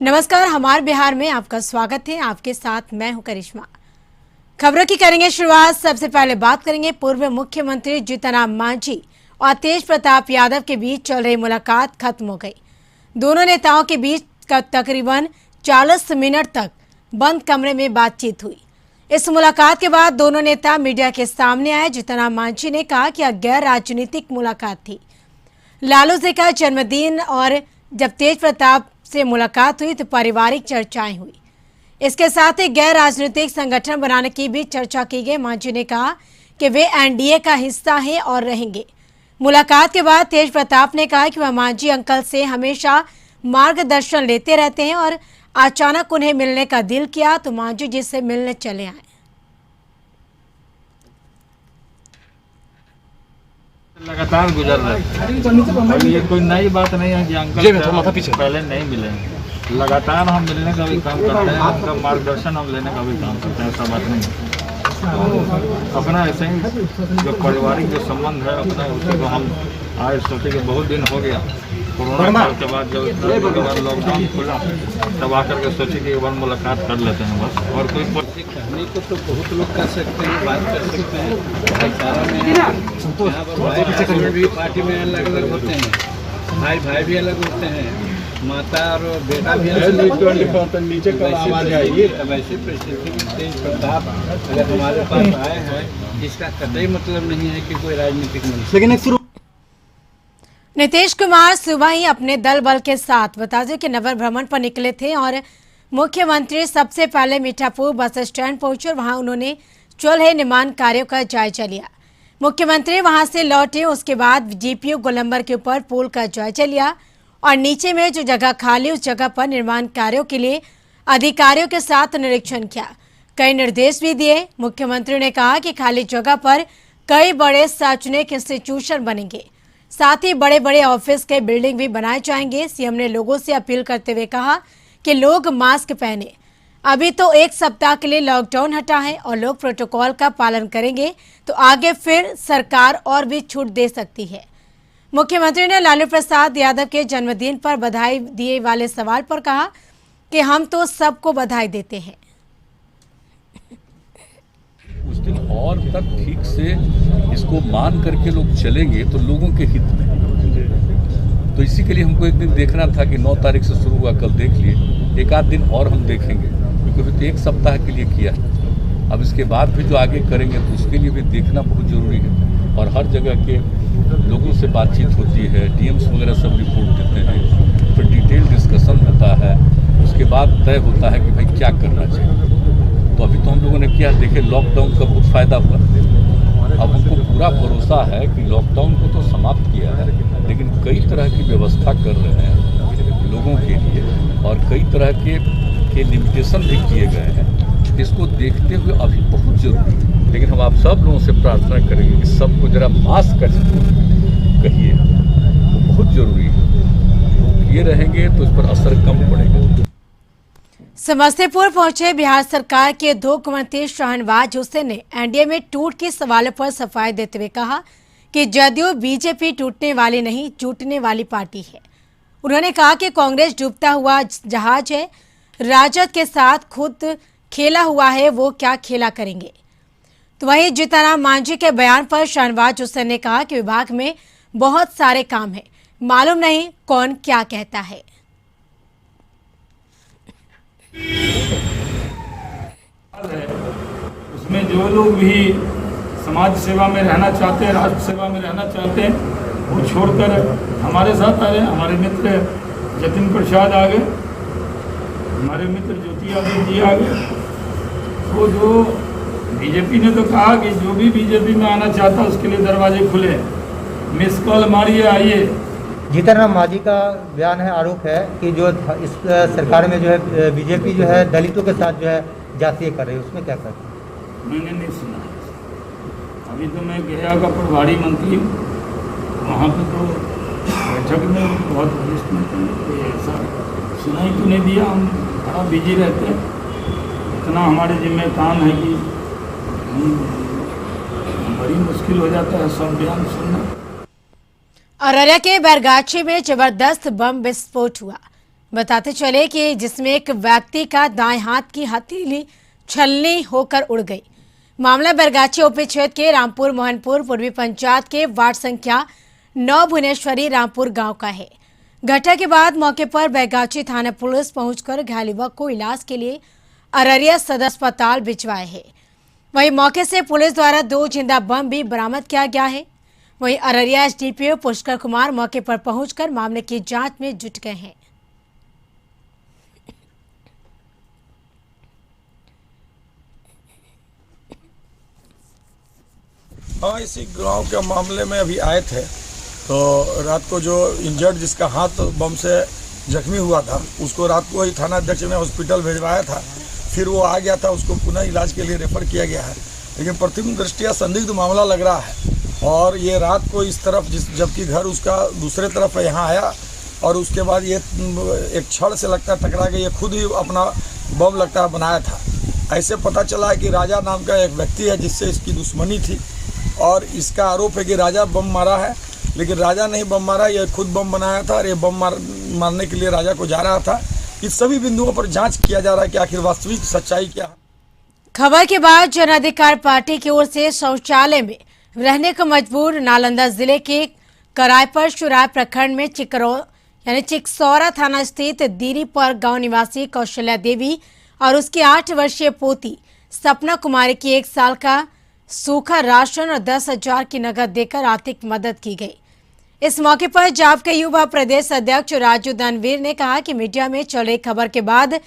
नमस्कार, हमारे बिहार में आपका स्वागत है। आपके साथ मैं हूं करिश्मा। खबरों की करेंगे शुरुआत। सबसे पहले बात करेंगे पूर्व मुख्यमंत्री जीतनराम मांझी और तेज प्रताप यादव के बीच चल रही मुलाकात खत्म हो गई। दोनों नेताओं के बीच तकरीबन 40 मिनट तक बंद कमरे में बातचीत हुई। इस मुलाकात के बाद दोनों नेता मीडिया के सामने आए। जीतनराम मांझी ने कहा कि यह गैर राजनीतिक मुलाकात थी। लालू जी का जन्मदिन और जब तेज प्रताप से मुलाकात हुई तो पारिवारिक चर्चाएं हुई। इसके साथ ही गैर राजनीतिक संगठन बनाने की भी चर्चा की गई। मांझी ने कहा कि वे एनडीए का हिस्सा हैं और रहेंगे। मुलाकात के बाद तेज प्रताप ने कहा कि वह मांझी अंकल से हमेशा मार्गदर्शन लेते रहते हैं और अचानक उन्हें मिलने का दिल किया तो मांझी जी से मिलने चले आए। लगातार गुजर रहे हैं। ये कोई नई बात नहीं है कि अंकल पीछे पहले नहीं मिले। लगातार हम मिलने का भी काम करते हैं, उनका मार्गदर्शन हम लेने का भी काम करते हैं। ऐसा बात नहीं है। अपना ऐसे ही जो पारिवारिक जो संबंध है अपना, उसी को हम आज सोचे कि बहुत दिन हो गया कोरोना काल के बाद, जब इतना के बाद लॉकडाउन खुला तब आकर के सोचे कि एक बार मुलाकात कर लेते हैं बस। और कोई कहने को तो बहुत लोग कर सकते हैं, बात कर सकते हैं। भाई भी पार्टी में अलग अलग होते हैं, भाई भाई भी अलग होते हैं, माता और बेटा भी नीचे वैसे परिस्थिति तेज प्रताप अगर हमारे पास आए हैं, इसका कतई मतलब नहीं है कि कोई राजनीतिक लेकिन नीतीश कुमार सुबह ही अपने दल बल के साथ बता दें कि नगर भ्रमण पर निकले थे और मुख्यमंत्री सबसे पहले मीठापुर बस स्टैंड पहुंचे और वहां उन्होंने चल रहे निर्माण कार्यों का जायजा लिया। मुख्यमंत्री वहां से लौटे, उसके बाद जीपीओ गोलंबर के ऊपर पुल का जायजा लिया और नीचे में जो जगह खाली उस जगह पर निर्माण कार्यों के लिए अधिकारियों के साथ निरीक्षण किया। कई निर्देश भी दिए। मुख्यमंत्री ने कहा कि खाली जगह पर कई बड़े शैक्षणिक इंस्टीट्यूशन बनेंगे, साथ ही बड़े बड़े ऑफिस के बिल्डिंग भी बनाए जाएंगे। सीएम ने लोगों से अपील करते हुए कहा कि लोग मास्क पहने। अभी तो एक सप्ताह के लिए लॉकडाउन हटा है और लोग प्रोटोकॉल का पालन करेंगे तो आगे फिर सरकार और भी छूट दे सकती है। मुख्यमंत्री ने लालू प्रसाद यादव के जन्मदिन पर बधाई दिए वाले सवाल पर कहा कि हम तो सबको बधाई देते हैं। उस दिन और तक ठीक से इसको मान करके लोग चलेंगे तो लोगों के हित में। तो इसी के लिए हमको एक दिन देखना था कि 9 तारीख से शुरू हुआ, कल देख लिए, एक आध दिन और हम देखेंगे क्योंकि अभी तो एक सप्ताह के लिए किया है। अब इसके बाद भी जो आगे करेंगे तो उसके लिए भी देखना बहुत ज़रूरी है। और हर जगह के लोगों से बातचीत होती है, डीएम्स वगैरह सब रिपोर्ट देते हैं, फिर डिटेल डिस्कशन होता है, उसके बाद तय होता है कि भाई क्या करना चाहिए। तो अभी तो हम लोगों ने किया, देखे लॉकडाउन का बहुत फ़ायदा हुआ। अब हमको पूरा भरोसा है कि लॉकडाउन को तो समाप्त किया है, लेकिन कई तरह की व्यवस्था कर रहे हैं लोगों के लिए और कई तरह के लिमिटेशन भी किए गए हैं। इसको देखते हुए अभी बहुत जरूरी है। लेकिन हम आप सब लोगों से प्रार्थना करेंगे कि सबको जरा मास्क का कहिए, तो बहुत जरूरी है। ये रहेंगे तो इस पर असर कम पड़ेगा। समस्तीपुर पहुंचे बिहार सरकार के उद्योग मंत्री शाहनवाज हुसैन ने एनडीए में टूट के सवालों पर सफाई देते हुए कहा कि जदयू बीजेपी टूटने वाली नहीं, टूटने वाली पार्टी है। उन्होंने कहा कि कांग्रेस डूबता हुआ जहाज है, राजद के साथ खुद खेला हुआ है, वो क्या खेला करेंगे। तो वहीं जीतनराम मांझी के बयान पर शाहनवाज हुसैन ने कहा कि विभाग में बहुत सारे काम है, मालूम नहीं कौन क्या कहता है। उसमें जो लोग भी समाज सेवा में रहना चाहते हैं, राष्ट्र सेवा में रहना चाहते हैं, वो छोड़कर हमारे साथ आ रहे हैं। हमारे मित्र जतिन प्रसाद आ गए, हमारे मित्र ज्योति यादव जी आ गए। वो जो बीजेपी ने तो कहा कि जो भी बीजेपी में आना चाहता है उसके लिए दरवाजे खुले, मिस कॉल मारिए आइए। जीतनराम मांझी का बयान है, आरोप है कि जो इस सरकार में जो है बीजेपी जो है दलितों के साथ जो है जातीय कर रही है, उसमें क्या करते हैं? मैंने नहीं सुना। अभी तो मैं गया का प्रभारी मंत्री, वहाँ पे तो बैठक में बहुत वरिष्ठ मंत्री कोई ऐसा सुनाई तो नहीं दिया। हम बड़ा बिजी रहते हैं, इतना हमारे जिम्मे काम है कि बड़ी मुश्किल हो जाता है सब बयान सुनना। अररिया के बैरगाछी में जबरदस्त बम विस्फोट हुआ। बताते चले कि जिसमें एक व्यक्ति का दाएं हाथ की हथेली छलनी होकर उड़ गई। मामला बरगाछी ओपी क्षेत्र के रामपुर मोहनपुर पूर्वी पंचायत के वार्ड संख्या 9 भुवनेश्वरी रामपुर गांव का है। घटना के बाद मौके पर बरगाछी थाना पुलिस पहुंचकर घायल युवक को इलाज के लिए अररिया सदर अस्पताल भिजवाया है। वहीं मौके से पुलिस द्वारा 2 जिंदा बम भी बरामद किया गया है। वहीं अररिया एसडीपीओ पुष्कर कुमार मौके पर पहुंचकर मामले की जांच में जुट गए हैं। हाँ, इसी गांव के मामले में अभी आए थे तो रात को जो इंजर्ड जिसका हाथ बम से जख्मी हुआ था उसको रात को ही थाना अध्यक्ष ने हॉस्पिटल भिजवाया था। फिर वो आ गया था, उसको पुनः इलाज के लिए रेफर किया गया है। लेकिन प्रथम दृष्टया संदिग्ध मामला लग रहा है और ये रात को इस तरफ जबकि घर उसका दूसरे तरफ यहाँ आया और उसके बाद ये एक छड़ से लगता है टकरा के ये खुद ही अपना बम लगता है बनाया था। ऐसे पता चला है कि राजा नाम का एक व्यक्ति है जिससे इसकी दुश्मनी थी और इसका आरोप है कि राजा बम मारा है, लेकिन राजा नहीं बम मारा, ये खुद बम बनाया था और ये बम मारने के लिए राजा को जा रहा था। इस सभी बिंदुओं पर जांच किया जा रहा है कि आखिर वास्तविक सच्चाई क्या है। खबर के बाद जन अधिकार पार्टी की ओर से शौचालय में रहने को मजबूर नालंदा जिले के करायपर शुराय प्रखंड में चिकसौरा थाना स्थित दीरीपर गांव निवासी कौशल्या देवी और उसकी 8 वर्षीय पोती सपना कुमारी की 1 साल का सूखा राशन और 10,000 की नकद देकर आर्थिक मदद की गई। इस मौके पर जाप के युवा प्रदेश अध्यक्ष राजू दानवीर ने कहा कि मीडिया में चल रही खबर के बाद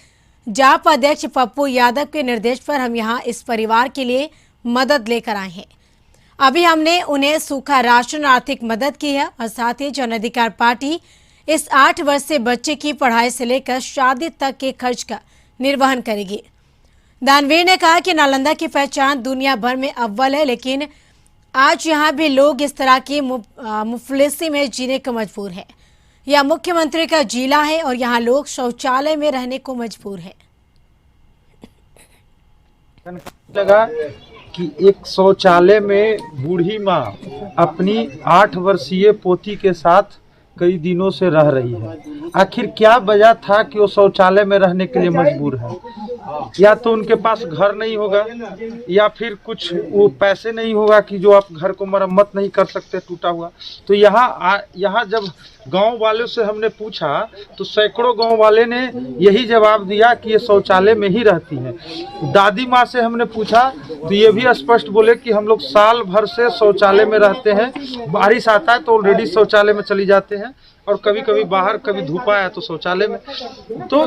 जाप अध्यक्ष पप्पू यादव के निर्देश पर हम यहां इस परिवार के लिए मदद लेकर आए हैं। अभी हमने उन्हें सूखा राशन आर्थिक मदद की है और साथ ही जन अधिकार पार्टी इस 8 वर्षीय बच्चे की पढ़ाई से लेकर शादी तक के खर्च का निर्वहन करेगी। दानवीर ने कहा कि नालंदा की पहचान दुनिया भर में अव्वल है, लेकिन आज यहाँ भी लोग इस तरह की मुफलिसी में जीने को मजबूर है। यह मुख्यमंत्री का जिला है और यहाँ लोग शौचालय में रहने को मजबूर है। लगा कि एक शौचालय में बूढ़ी माँ अपनी 8 वर्षीय पोती के साथ कई दिनों से रह रही है। आखिर क्या वजह था कि वो शौचालय में रहने के लिए मजबूर है? या तो उनके पास घर नहीं होगा या फिर कुछ वो पैसे नहीं होगा कि जो आप घर को मरम्मत नहीं कर सकते टूटा हुआ। तो यहाँ जब गांव वालों से हमने पूछा तो सैकड़ों गांव वाले ने यही जवाब दिया कि ये शौचालय में ही रहती है। दादी माँ से हमने पूछा तो ये भी स्पष्ट बोले कि हम लोग साल भर से शौचालय में रहते हैं, बारिश आता है तो ऑलरेडी शौचालय में चली जाते हैं और कभी कभी बाहर, कभी धूप आया तो शौचालय में। तो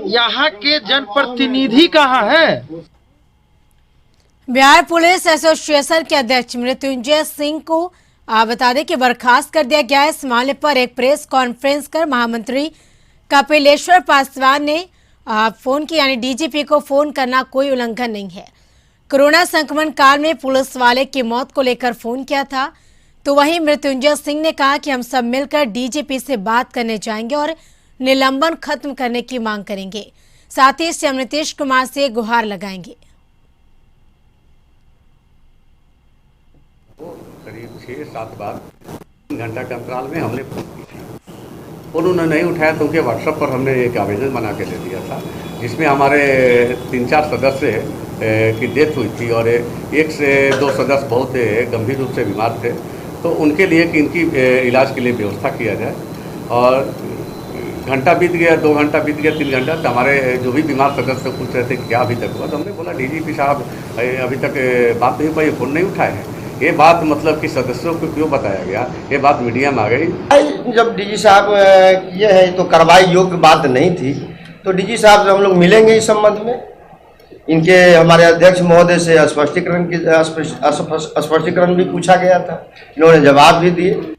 यहाँ के जनप्रतिनिधि कहाँ है? बिहार पुलिस एसोसिएशन के अध्यक्ष मृत्युंजय सिंह को बता दें कि बर्खास्त कर दिया गया है। इस मामले पर एक प्रेस कॉन्फ्रेंस कर महामंत्री कपिलेश्वर पासवान ने फोन की, यानी डीजीपी को फोन करना कोई उल्लंघन नहीं है। कोरोना संक्रमण काल में पुलिस वाले की मौत को लेकर फोन किया था। तो वहीं मृत्युंजय सिंह ने कहा कि हम सब मिलकर डीजीपी से बात करने जाएंगे और निलंबन खत्म करने की मांग करेंगे। साथ ही सीएम नीतीश कुमार से गुहार लगाएंगे। करीब 6-7 बार 3 घंटा के अंतराल में हमने फोन की थी। उन्होंने नहीं उठाया तो उनके व्हाट्सएप पर हमने एक आवेदन बना के दे दिया था जिसमें हमारे 3-4 सदस्य की डेथ हुई थी और 1 से 2 सदस्य बहुत गंभीर रूप से बीमार थे। तो उनके लिए कि इनकी इलाज के लिए व्यवस्था किया जाए। और घंटा बीत गया, 2 घंटा बीत गया, 3 घंटा, तो हमारे जो भी बीमार सदस्य पूछ रहे थे कि क्या अभी तक हुआ। तो हमने बोला डीजीपी साहब अभी तक बात नहीं पाई, फोन नहीं उठाए हैं। ये बात मतलब कि सदस्यों को क्यों बताया गया, ये बात मीडिया में आ गई। जब डीजी साहब ये है तो कार्रवाई योग्य बात नहीं थी तो डीजी साहब से हम लोग मिलेंगे इस संबंध में। इनके हमारे अध्यक्ष महोदय से स्पष्टीकरण भी पूछा गया था, इन्होंने जवाब भी दिए।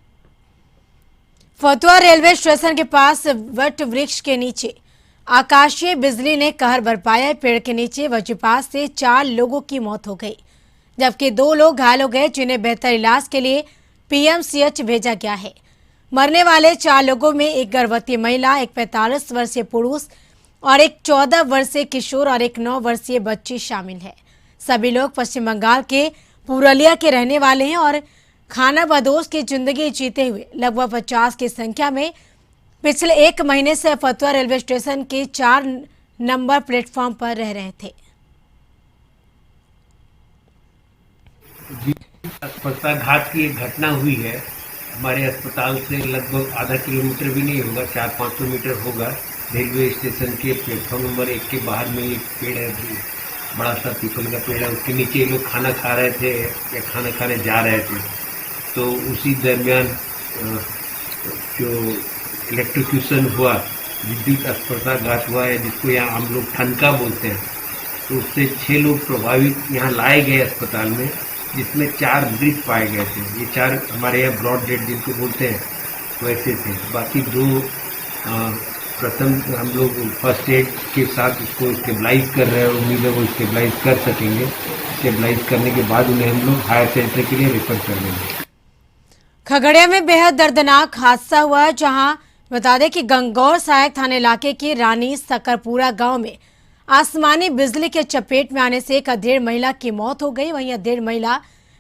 फतुहा रेलवे स्टेशन के पास वट वृक्ष के नीचे आकाशीय बिजली ने कहर बरपाया। पेड़ के नीचे वज्रपात से 4 लोगों की मौत हो गई, जबकि 2 लोग घायल हो गए जिन्हें बेहतर इलाज के लिए पीएमसीएच भेजा गया है। मरने वाले 4 लोगों में एक गर्भवती महिला, एक 45 वर्षीय पुरुष और एक 14 वर्षीय किशोर और एक 9 वर्षीय बच्ची शामिल है। सभी लोग पश्चिम बंगाल के पुरुलिया के रहने वाले हैं और खाना बदोश की जिंदगी जीते हुए लगभग 50 की संख्या में पिछले 1 महीने से फतुहा रेलवे स्टेशन के 4 नंबर प्लेटफॉर्म पर रह रहे थे। अस्पताल की एक घटना हुई है। हमारे अस्पताल से लगभग आधा किलोमीटर भी नहीं होगा, 400-500 मीटर होगा। रेलवे स्टेशन के प्लेटफॉर्म नंबर 1 के बाहर में एक पेड़ है, बड़ा सा पीपल का पेड़ है, उसके नीचे ये लोग खाना खा रहे थे या खाना खाने जा रहे थे। तो उसी दरमियान जो इलेक्ट्रोक्यूशन हुआ, विद्युत अस्पर्शाघात हुआ है, जिसको यहाँ हम लोग ठनका बोलते हैं। तो उससे 6 लोग प्रभावित यहाँ लाए गए अस्पताल में, जिसमें 4 मृत पाए गए थे। ये 4 हमारे यहाँ ब्रॉड डेड जिनको बोलते हैं वैसे थे। बाकी 2 प्रथम हम लोग फर्स्ट एड के साथ उसको स्टेबलाइज कर रहे हैं। उम्मीद है वो स्टेबलाइज कर सकेंगे। स्टेबलाइज करने के बाद उन्हें हम लोग हायर सेंटर के लिए रेफर कर देंगे। खगड़िया में बेहद दर्दनाक हादसा हुआ, जहां बता दें कि गंगौर सहायक थाना इलाके के रानी सकरपुरा गांव में आसमानी बिजली के चपेट में आने से एक अधेड़ महिला की मौत हो गई। वहीं अधेड़ महिला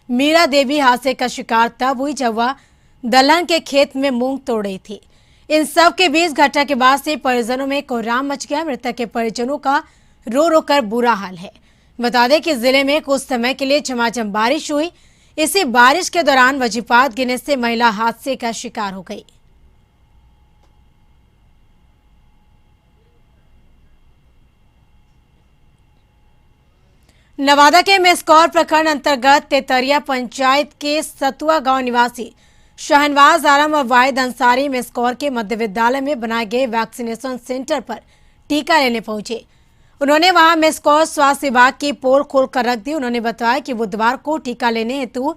मीरा देवी हादसे का शिकार तब हुई जब वह दलहन के खेत में मूंग तोड़ रही थी। इन सब के बीच घटना के बाद से परिजनों में कोहराम मच गया। मृतक के परिजनों का रो रो कर बुरा हाल है। बता दें कि जिले में कुछ समय के लिए झमाझम बारिश हुई। इसी बारिश के दौरान वज्रपात गिरने से महिला हादसे का शिकार हो गई। नवादा के मेस्कौर प्रखंड अंतर्गत तेतरिया पंचायत के सतुआ गांव निवासी शहनवाज आलम और वाहिद अंसारी मेस्कौर के मध्य विद्यालय में बनाए गए वैक्सीनेशन सेंटर पर टीका लेने पहुंचे। उन्होंने वहां मेस्कौर स्वास्थ्य विभाग की पोल खोलकर रख दी। उन्होंने बताया कि बुधवार को टीका लेने हेतु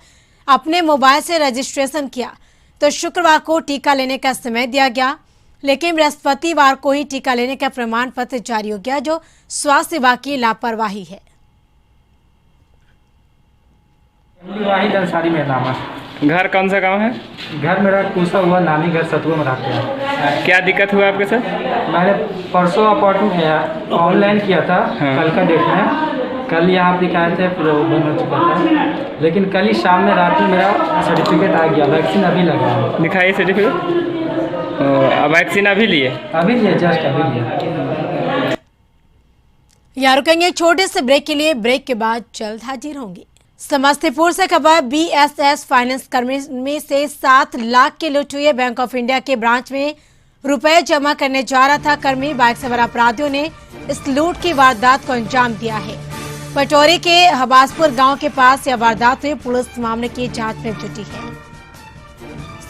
अपने मोबाइल से रजिस्ट्रेशन किया तो शुक्रवार को टीका लेने का समय दिया गया, लेकिन बृहस्पतिवार को ही टीका लेने का प्रमाण पत्र जारी हो गया, जो स्वास्थ्य विभाग की लापरवाही है। वाहिद अंसारी मेरा नाम है। घर कौन सा गांव है? घर मेरा कोसा हुआ, नानी घर सतुआ में रहते हैं। क्या दिक्कत हुआ आपके साथ? मैंने परसों अपॉइंटमेंट ऑनलाइन किया था। हाँ। कल का डेट में कल यहाँ आप दिखाए थे, पूरा बंद हो चुका था। लेकिन कल ही शाम में रात में मेरा सर्टिफिकेट आ गया। वैक्सीन अभी लगा है। दिखाइए सर्टिफिकेट। वैक्सीन अभी लिए? अभी लिए, जस्ट अभी लिए। यहाँ रुकेंगे छोटे से ब्रेक के लिए। ब्रेक के बाद जल्द हाजिर होंगे। समस्तीपुर से खबर। बीएसएस फाइनेंस कर्मी में से 7 लाख की लूट हुई है। बैंक ऑफ इंडिया के ब्रांच में रुपए जमा करने जा रहा था कर्मी। बाइक सवार अपराधियों ने इस लूट की वारदात को अंजाम दिया है। पटोरी के हबासपुर गांव के पास यह वारदात हुई। पुलिस मामले की जांच में जुटी है।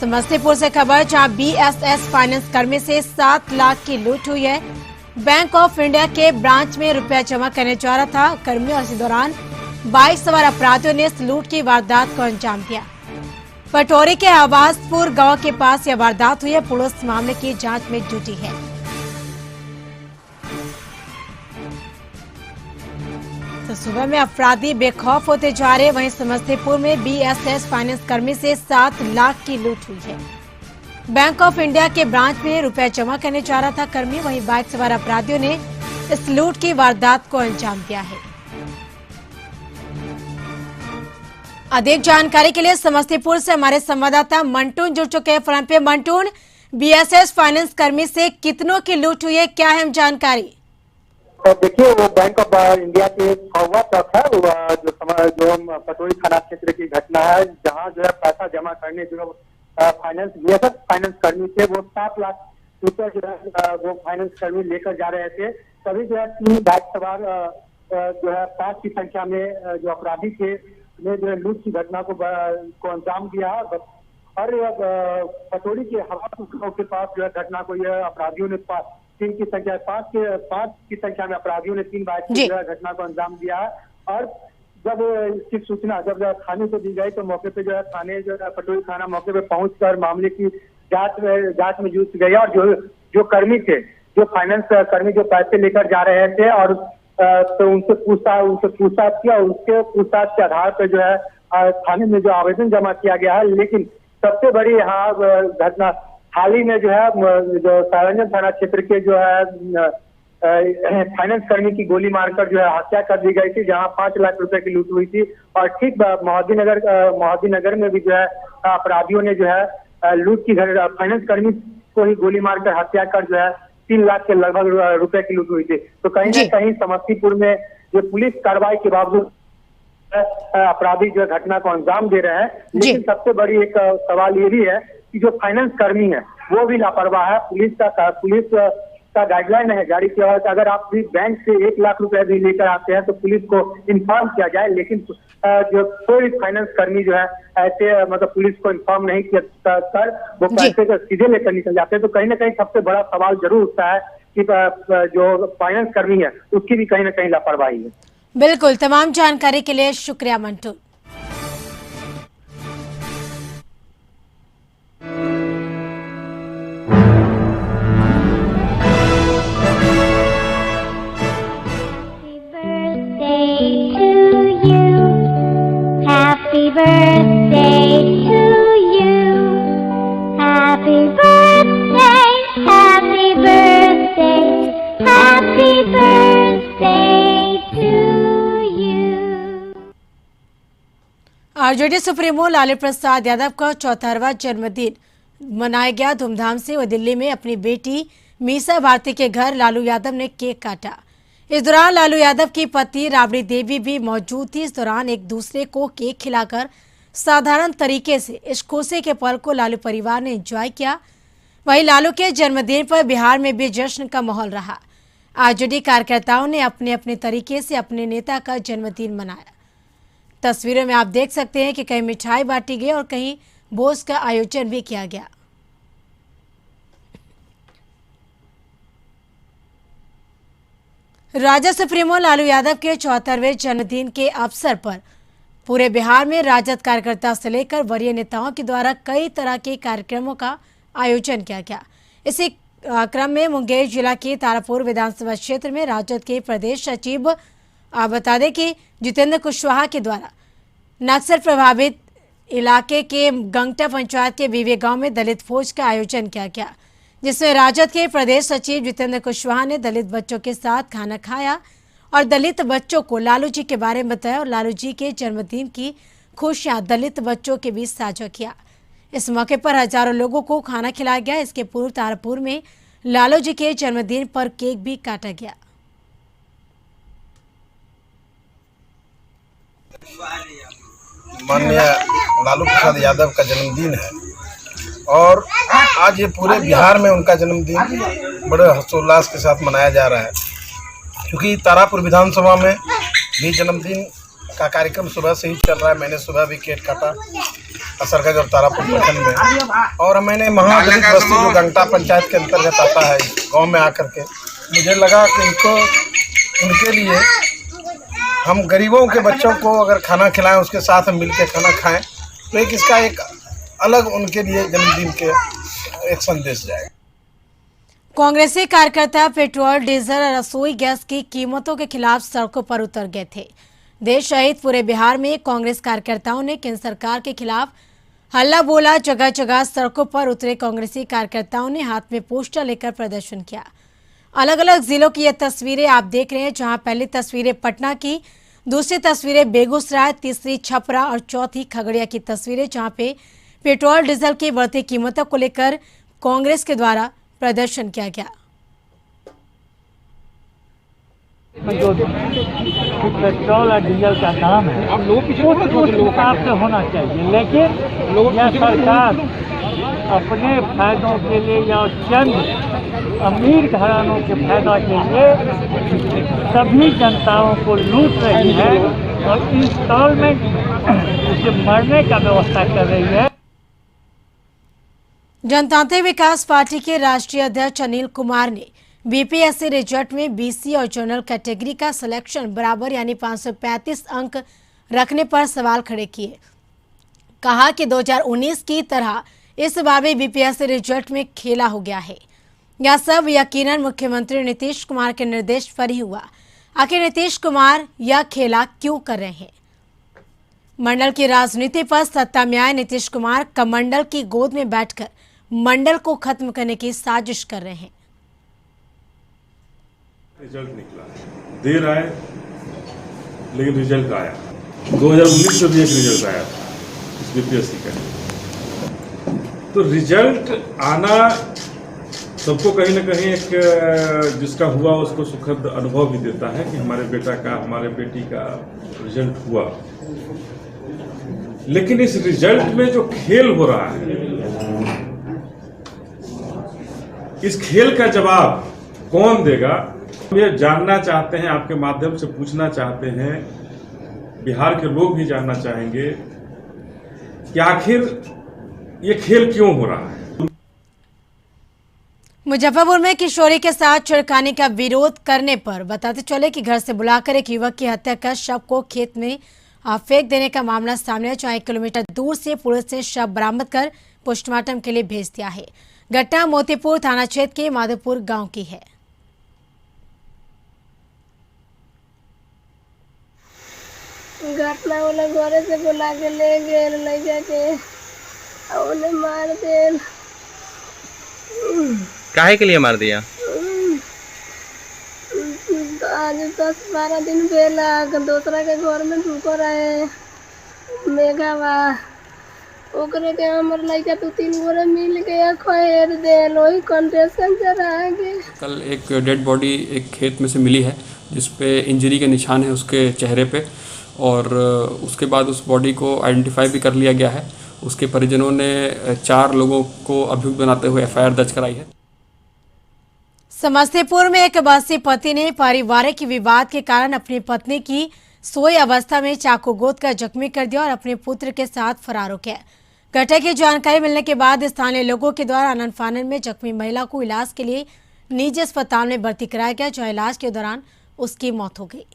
समस्तीपुर से खबर, जहां बीएसएस फाइनेंस कर्मी से 7 लाख की लूट हुई है। बैंक ऑफ इंडिया के ब्रांच में रुपया जमा करने जा रहा था कर्मी और इसी दौरान बाइक सवार अपराधियों ने इस लूट की वारदात को अंजाम दिया। पटोरी के हबासपुर गांव के पास यह वारदात हुई है। पुलिस मामले की जांच में जुटी है। तो सुबह में अपराधी बेखौफ होते जा रहे। वहीं समस्तीपुर में बीएसएस फाइनेंस कर्मी से 7 लाख की लूट हुई है। बैंक ऑफ इंडिया के ब्रांच में रुपया जमा करने जा रहा था कर्मी। वहीं बाइक सवार अपराधियों ने इस लूट की वारदात को अंजाम दिया है। अधिक जानकारी के लिए समस्तीपुर से हमारे संवाददाता मंटून जुड़ चुके हैं फोन पे। मंटून, बीएसएस फाइनेंस कर्मी से कितनों की लूट हुई है, क्या है जानकारी? तो देखिए, वो बैंक ऑफ इंडिया के 6वां ट्रक है, जो पटोरी थाना क्षेत्र की घटना है, जहां जो है पैसा जमा करने जो फाइनेंस बीएसएस फाइनेंस कर्मी थे, वो 7 लाख रुपए जो है वो फाइनेंस कर्मी लेकर जा रहे थे। तभी जो है 3 बाइक सवार जो है 5 की संख्या में जो अपराधी थे ने जो लूट की घटना को अंजाम दिया है। और पटोरी के हवापुर के पास जो है घटना को यह अपराधियों ने 5 की संख्या में अपराधियों ने 3 बाइक जो है घटना को अंजाम दिया है। और जब इसकी सूचना जब थाने को दी गई तो मौके पे जो है थाने जो है पटोरी थाना मौके पे पहुंचकर मामले की जांच में जुट गया। और जो कर्मी थे, जो फाइनेंस कर्मी जो पैसे लेकर जा रहे थे, और तो उनसे पूछताछ किया। उसके पूछताछ के आधार पर जो है थाने में जो आवेदन जमा किया गया है। लेकिन सबसे बड़ी यहाँ घटना हाल ही में जो है जो सारंजन थाना क्षेत्र के जो है फाइनेंस कर्मी की गोली मारकर जो है हत्या कर दी गई थी, जहां 5 लाख रुपए की लूट हुई थी। और ठीक मोहद्दी नगर में भी जो है अपराधियों ने जो है लूट की फाइनेंस कर्मी उसको ही गोली मारकर हत्या कर जो है 3 लाख के लगभग रुपए की लूट हुई थी। तो कहीं ना कहीं समस्तीपुर में जो पुलिस कार्रवाई के बावजूद अपराधी जो घटना को अंजाम दे रहे हैं, लेकिन सबसे बड़ी एक सवाल ये भी है कि जो फाइनेंस कर्मी है वो भी लापरवाह है। पुलिस का गाइडलाइन है जारी किया हुआ है कि अगर आप भी बैंक से 1 लाख रुपए भी लेकर आते हैं तो पुलिस को इन्फॉर्म किया जाए, लेकिन जो कोई फाइनेंस कर्मी जो है ऐसे मतलब पुलिस को इन्फॉर्म नहीं किया कर वो पैसे को सीधे लेकर निकल जाते हैं। तो कहीं ना कहीं सबसे बड़ा सवाल जरूर उठता है कि जो फाइनेंस कर्मी है उसकी भी कहीं ना कहीं लापरवाही है। बिल्कुल, तमाम जानकारी के लिए शुक्रिया Mantu. Happy birthday to you. Happy birthday, happy birthday, happy birthday to you. RJD supremo Lalu Prasad Yadav का 74वां जन्मदिन मनाया गया धूमधाम से। वह दिल्ली में अपनी बेटी मीसा भारती के घर लालू यादव ने केक काटा। इस दौरान लालू यादव की पत्नी राबड़ी देवी भी मौजूद थी। इस दौरान एक दूसरे को केक खिलाकर साधारण तरीके से इस खुशी के पल को लालू परिवार ने एंजॉय किया। वहीं लालू के जन्मदिन पर बिहार में भी जश्न का माहौल रहा। आरजेडी कार्यकर्ताओं ने अपने अपने तरीके से अपने नेता का जन्मदिन मनाया। तस्वीरों में आप देख सकते हैं कि कहीं मिठाई बांटी गई और कहीं भोज का आयोजन भी किया गया। राजद सुप्रीमो लालू यादव के 74वें जन्मदिन के अवसर पर पूरे बिहार में राजद कार्यकर्ता से लेकर वरीय नेताओं के द्वारा कई तरह के कार्यक्रमों का आयोजन किया गया। इसी क्रम में मुंगेर जिला के तारापुर विधानसभा क्षेत्र में राजद के प्रदेश सचिव बता दें कि जितेंद्र कुशवाहा के द्वारा नक्सल प्रभावित इलाके के गंगटा पंचायत के बीवे गांव में दलित भोज का आयोजन किया गया, जिसमें राजद के प्रदेश सचिव जितेंद्र कुशवाहा ने दलित बच्चों के साथ खाना खाया और दलित बच्चों को लालू जी के बारे में बताया और लालू जी के जन्मदिन की खुशियां दलित बच्चों के बीच साझा किया। इस मौके पर हजारों लोगों को खाना खिलाया गया। इसके पूर्व तारापुर में लालू जी के जन्मदिन पर केक भी काटा गया। माननीय लालू प्रसाद यादव का जन्मदिन है और आज ये पूरे बिहार में उनका जन्मदिन बड़े हर्षोल्लास के साथ मनाया जा रहा है, क्योंकि तारापुर विधानसभा में भी जन्मदिन का कार्यक्रम सुबह से ही चल रहा है। मैंने सुबह भी केक काटा असरगंज और तारापुर प्रखंड में, और मैंने महादलित बस्ती जो गंगटा पंचायत के अंतर्गत आता है गांव में आकर के मुझे लगा कि उनके लिए हम गरीबों के बच्चों को अगर खाना खिलाएं, उसके साथ हम मिलकर खाना खाएं, तो इसका एक अलग उनके लिए जन्मदिन के एक संदेश जाएगा। कांग्रेसी कार्यकर्ता पेट्रोल, डीजल और रसोई गैस की कीमतों के खिलाफ सड़कों पर उतर गए थे। देश सहित पूरे बिहार में कांग्रेस कार्यकर्ताओं ने केंद्र सरकार के खिलाफ हल्ला बोला। जगह जगह सड़कों पर उतरे कांग्रेसी कार्यकर्ताओं ने हाथ में पोस्टर लेकर प्रदर्शन किया। अलग अलग जिलों की ये तस्वीरें आप देख रहे हैं, जहां पहली तस्वीरें पटना की, दूसरी तस्वीरें बेगूसराय, तीसरी छपरा और चौथी खगड़िया की तस्वीरें, जहां पे पेट्रोल डीजल की बढ़ती कीमतों को लेकर कांग्रेस के द्वारा प्रदर्शन किया गया। जो पेट्रोल और डीजल का दाम है उस हिसाब से होना चाहिए, लेकिन यह सरकार अपने फायदों के लिए या चंद अमीर घरानों के फायदा के लिए सभी जनताओं को लूट रही है और इंस्टॉलमेंट उसे मरने का व्यवस्था कर रही है। जनतांत्रिक विकास पार्टी के राष्ट्रीय अध्यक्ष अनिल कुमार ने बीपीएससी रिजल्ट में बीसी और जनरल कैटेगरी का सिलेक्शन बराबर यानी 535 अंक रखने पर सवाल खड़े किए। कहा कि 2019 की तरह इस बार भी बीपीएससी रिजल्ट में खेला हो गया है। यह सब यकीनन मुख्यमंत्री नीतीश कुमार के निर्देश पर ही हुआ। आखिर नीतीश कुमार यह खेला क्यों कर रहे हैं? मंडल की राजनीति पर सत्ता में आए नीतीश कुमार कमंडल की गोद में बैठकर मंडल को खत्म करने की साजिश कर रहे हैं। रिजल्ट निकला, देर आए लेकिन रिजल्ट आया। 2019 में भी एक रिजल्ट आया इस बीपीएससी का। तो रिजल्ट आना सबको कहीं ना कहीं एक जिसका हुआ उसको सुखद अनुभव भी देता है कि हमारे बेटा का, हमारे बेटी का रिजल्ट हुआ। लेकिन इस रिजल्ट में जो खेल हो रहा है, इस खेल का जवाब कौन देगा? हम ये जानना चाहते हैं, आपके माध्यम से पूछना चाहते हैं, बिहार के लोग भी जानना चाहेंगे कि आखिर ये खेल क्यों हो रहा है। मुजफ्फरपुर में किशोरी के साथ छेड़खानी का विरोध करने पर बताते चले कि घर से बुलाकर एक युवक की हत्या कर शव को खेत में फेंक देने का मामला सामने है, जहां 1 किलोमीटर दूर से पुलिस ने शव बरामद कर पोस्टमार्टम के लिए भेज दिया है। घटना मोतीपुर थाना क्षेत्र के माधोपुर गांव की है। घटना वाला घरे से बुला के ले गए लड़का के और उन्हें मार दे। काहे के लिए मार दिया? आज 10-12 दिन पहला दूसरा के घर में ढुको रहे मेघा बा ओकरे के हमर लड़का 2-3 गोरे मिल के खैर दे लोही कंटेशन चला के। कल एक डेड बॉडी एक खेत में से मिली है जिसपे इंजरी के निशान है उसके चेहरे पे, और उसके बाद उस बॉडी को आइडेंटिफाई भी कर लिया गया है। उसके परिजनों ने 4 लोगों को अभियुक्त बनाते हुए एफआईआर दर्ज कराई है। समस्तीपुर में एक बस्ती पति ने पारिवारिक विवाद के कारण अपनी पत्नी की सोई अवस्था में चाकू गोद कर जख्मी कर दिया और अपने पुत्र के साथ फरार हो गया। घटना की जानकारी मिलने के बाद स्थानीय लोगों के द्वारा आनन फानन में जख्मी महिला को इलाज के लिए निजी अस्पताल में भर्ती कराया गया, जहां इलाज के दौरान उसकी मौत हो गई।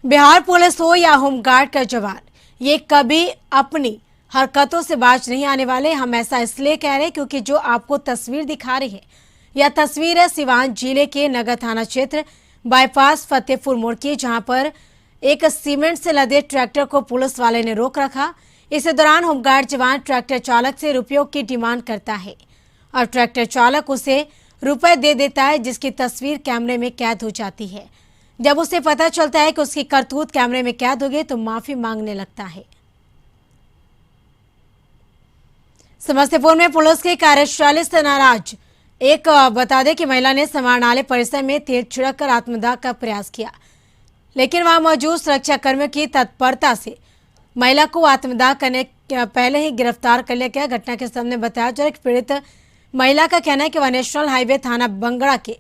बिहार पुलिस हो या होमगार्ड का जवान, ये कभी अपनी हरकतों से बाज नहीं आने वाले। हम ऐसा इसलिए कह रहे हैं क्योंकि जो आपको तस्वीर दिखा रही है, यह तस्वीर है सिवान जिले के नगर थाना क्षेत्र बाईपास फतेहपुर मोड़ की, जहां पर एक सीमेंट से लदे ट्रैक्टर को पुलिस वाले ने रोक रखा। इस दौरान होमगार्ड जवान ट्रैक्टर चालक से रुपयों की डिमांड करता है और ट्रैक्टर चालक उसे रुपए दे देता है, जिसकी तस्वीर कैमरे में कैद हो जाती है। जब उसे पता चलता है कि उसकी करतूत कैमरे में कैद हो गई तो माफी मांगने लगता है। समस्तीपुर में पुलिस की कार्यशैली से नाराज एक बता दें कि महिला ने समाहरणालय परिसर में तेल छिड़क कर आत्मदाह का प्रयास किया, लेकिन वहां मौजूद सुरक्षाकर्मियों की तत्परता से महिला को आत्मदाह करने पहले ही गिरफ्तार कर लिया गया। घटना के सामने बताया जा रहा है कि पीड़ित महिला का कहना है कि वह नेशनल हाईवे थाना बंगड़ा के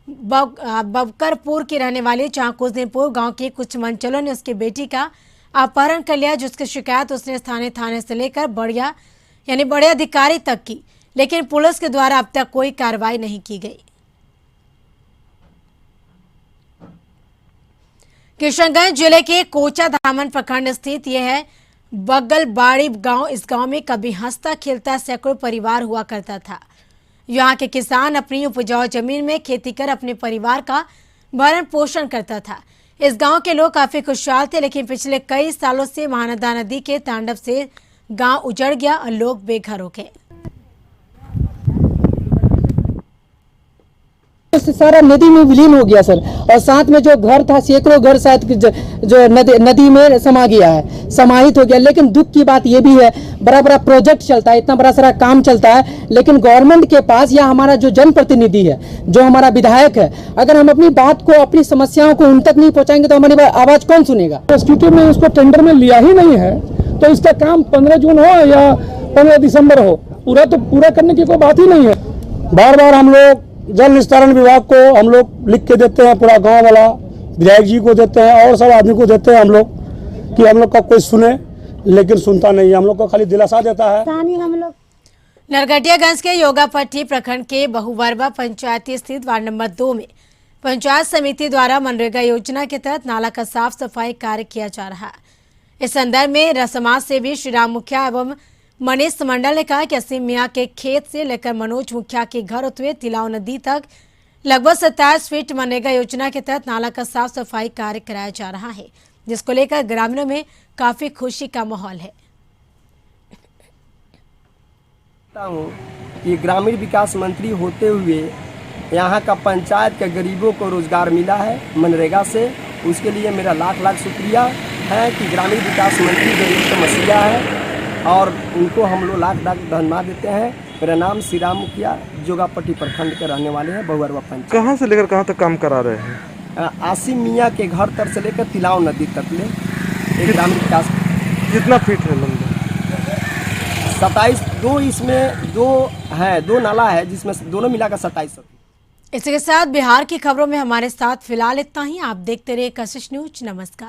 बबकरपुर की रहने वाली, जहां कुछ दिन पूर्व गांव के कुछ मंचलों ने उसकी बेटी का अपहरण कर लिया, जिसकी शिकायत उसने स्थानीय थाने से लेकर बड़े अधिकारी तक की, लेकिन पुलिस के द्वारा अब तक कोई कार्रवाई नहीं की गई। किशनगंज जिले के कोचा धामन प्रखंड स्थित यह है बगलबाड़ी गांव। इस गांव में कभी हंसता खेलता सैकड़ों परिवार हुआ करता था। यहाँ के किसान अपनी उपजाऊ जमीन में खेती कर अपने परिवार का भरण पोषण करता था। इस गांव के लोग काफी खुशहाल थे, लेकिन पिछले कई सालों से महानदा नदी के तांडव से गांव उजड़ गया और लोग बेघर हो गए। सारा नदी में विलीन हो गया सर, और साथ में जो घर था सैकड़ों घर शायद जो नदी में समा गया है, समाहित हो गया। लेकिन दुख की बात ये भी है, बड़ा बड़ा प्रोजेक्ट चलता है, इतना बड़ा सारा काम चलता है, लेकिन गवर्नमेंट के पास या हमारा जो जनप्रतिनिधि है, जो हमारा विधायक है, अगर हम अपनी बात को, अपनी समस्याओं को उन तक नहीं पहुँचाएंगे तो हमारी आवाज कौन सुनेगा। इंस्टीट्यूट में उसको टेंडर में लिया ही नहीं है, तो इसका काम 15 जून हो या 15 दिसंबर हो, पूरा करने की कोई बात ही नहीं है। बार बार हम लोग जल निस्तारण विभाग को हम लोग लिख के देते हैं, पूरा गांव वाला विधायक जी को देते हैं और सब आदमी को देते हैं हम लोग, कि हम लोग का कोई सुने, लेकिन सुनता नहीं है। हम लोग को खाली दिलासा देता है। हम लोग नरकटियागंज के योगापट्टी प्रखंड के बहुवर्बा पंचायती स्थित वार्ड नंबर 2 में पंचायत समिति द्वारा मनरेगा योजना के तहत नाला का साफ सफाई कार्य किया जा रहा है। इस संदर्भ में समाज सेवी श्री राम मुखिया एवं मनीष मंडल ने कहा कि असीम मियाँ के खेत से लेकर मनोज मुखिया के घर होते हुए तिलाव नदी तक लगभग 27 फीट मनरेगा योजना के तहत नाला का साफ सफाई कार्य कराया जा रहा है, जिसको लेकर ग्रामीणों में काफी खुशी का माहौल है। ये ग्रामीण विकास मंत्री होते हुए यहाँ का पंचायत के गरीबों को रोजगार मिला है मनरेगा से, उसके लिए मेरा लाख लाख शुक्रिया है कि ग्रामीण विकास मंत्री जो एक समस्या है और उनको हम लोग लाख लाख धन्यवाद देते हैं। मेरा नाम श्री राम मुखिया, जोगापट्टी प्रखंड के रहने वाले हैं, बहुअरवा पंचायत। कहाँ से लेकर कहाँ तक काम करा रहे हैं? आसिम मियाँ के घर तर से लेकर तिलाव नदी तक ले एक ग्रामीण विकास। कितना फीट है लंबा? 27, दो इसमें दो नाला है जिसमें दोनों मिलाकर 27। इसी के साथ बिहार की खबरों में हमारे साथ फिलहाल इतना ही। आप देखते रहिए कशिश न्यूज। नमस्कार।